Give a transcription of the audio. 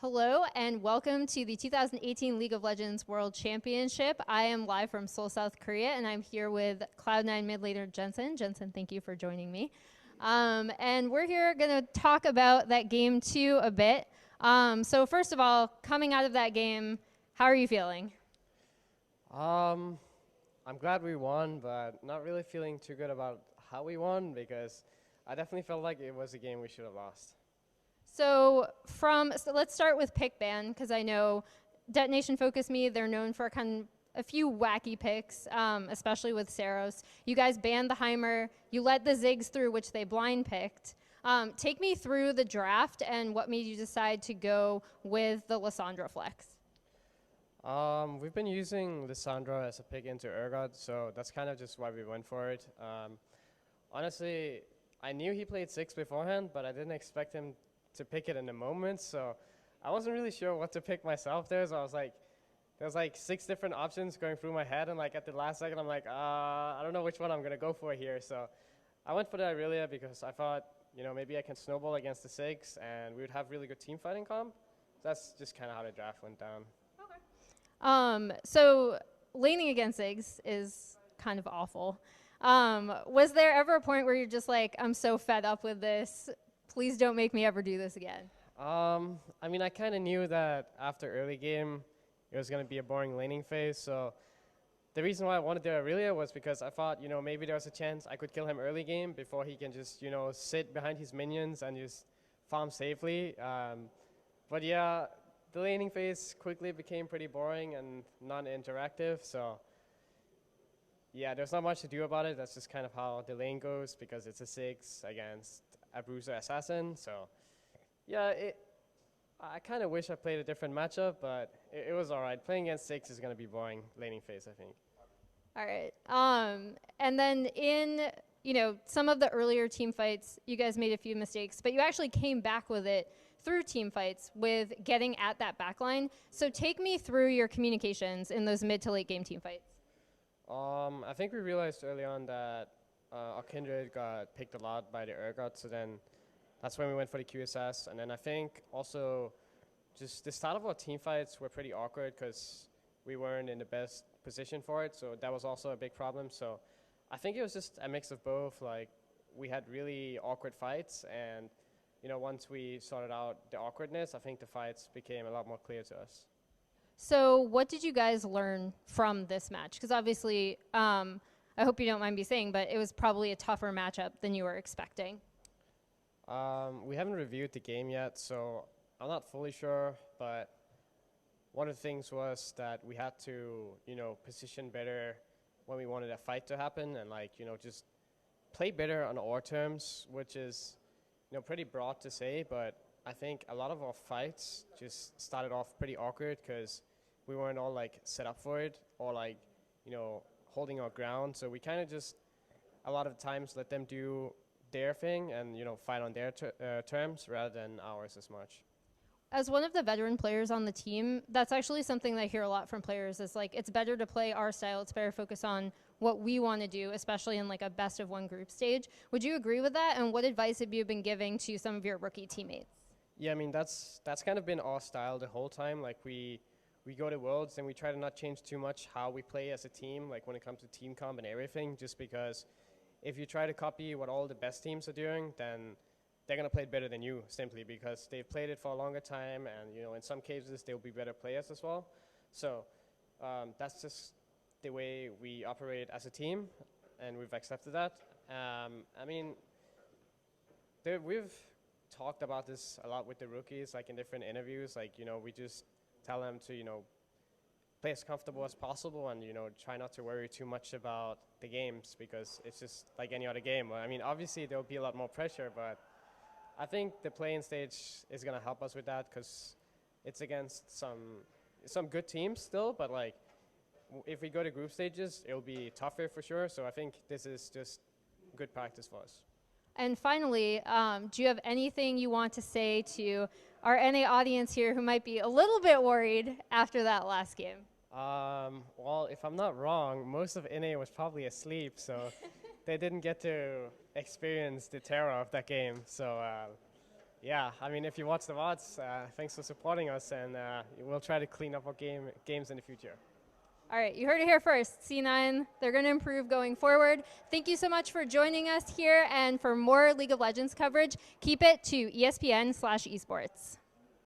Hello and welcome to the 2018 League of Legends World Championship. I am live from Seoul, South Korea, and I'm here with Cloud9 mid laner Jensen. Jensen, thank you for joining me. And we're here going to talk about that game 2 a bit. So first of all, coming out of that game, how are you feeling? I'm glad we won, but not really feeling too good about how we won because I definitely felt like it was a game we should have lost. So let's start with PickBan, because I know Detonation FocusMe, they're known for a few wacky picks, especially with Saros. You guys banned the Heimer. You let the Ziggs through, which they blind picked. Take me through the draft and what made you decide to go with the Lissandra flex. We've been using Lissandra as a pick into Urgot, so that's kind of just why we went for it. Honestly, I knew he played 6 beforehand, but I didn't expect him to pick it in the moment, so I wasn't really sure what to pick myself there. So I was like, there's like 6 different options going through my head, and like at the last second, I'm like, I don't know which one I'm gonna go for here. So I went for the Irelia because I thought, maybe I can snowball against the 6, and we would have really good team fighting comp. So that's just kind of how the draft went down. Okay. So laning against Ziggs is kind of awful. Was there ever a point where you're just like, I'm so fed up with this, please don't make me ever do this again? I mean, I kind of knew that after early game, it was going to be a boring laning phase. So the reason why I wanted the Irelia was because I thought, maybe there was a chance I could kill him early game before he can just, sit behind his minions and just farm safely. But yeah, the laning phase quickly became pretty boring and non-interactive. So yeah, there's not much to do about it. That's just kind of how the lane goes because it's a 6 against a bruiser assassin. So yeah, I kind of wish I played a different matchup, but it was all right. Playing against 6 is going to be boring laning phase, I think. All right. And then in some of the earlier team fights, you guys made a few mistakes, but you actually came back with it through team fights with getting at that backline. So take me through your communications in those mid to late game team fights. I think we realized early on that our Kindred got picked a lot by the Urgot, so then that's when we went for the QSS. And then I think also just the start of our team fights were pretty awkward because we weren't in the best position for it, so that was also a big problem. So I think it was just a mix of both. Like, we had really awkward fights, and once we sorted out the awkwardness, I think the fights became a lot more clear to us. So what did you guys learn from this match? Because obviously, I hope you don't mind me saying, but it was probably a tougher matchup than you were expecting. We haven't reviewed the game yet, so I'm not fully sure, but one of the things was that we had to, position better when we wanted a fight to happen and just play better on our terms, which is, pretty broad to say, but I think a lot of our fights just started off pretty awkward because we weren't all set up for it or holding our ground. So we kind of just a lot of times let them do their thing and fight on their terms rather than ours as much. As one of the veteran players on the team, that's actually something that I hear a lot from players is it's better to play our style. It's better to focus on what we want to do, especially in a best of 1 group stage. Would you agree with that? And what advice have you been giving to some of your rookie teammates? Yeah, I mean, that's kind of been our style the whole time. We go to Worlds and we try to not change too much how we play as a team, when it comes to team comp and everything, just because if you try to copy what all the best teams are doing, then they're going to play it better than you, simply because they've played it for a longer time, and in some cases they'll be better players as well. So that's just the way we operate as a team, and we've accepted that. I mean, we've talked about this a lot with the rookies, in different interviews. We just tell them to play as comfortable as possible and try not to worry too much about the games because it's just like any other game. I mean, obviously there'll be a lot more pressure, but I think the play-in stage is going to help us with that because it's against some good teams still, but if we go to group stages, it'll be tougher for sure. So I think this is just good practice for us. And finally, do you have anything you want to say to our NA audience here who might be a little bit worried after that last game? Well, if I'm not wrong, most of NA was probably asleep, so they didn't get to experience the terror of that game. So Yeah, I mean, if you watch the VODs, thanks for supporting us, and we'll try to clean up our games in the future. All right, you heard it here first. C9, they're going to improve going forward. Thank you so much for joining us here, and for more League of Legends coverage, keep it to ESPN/esports.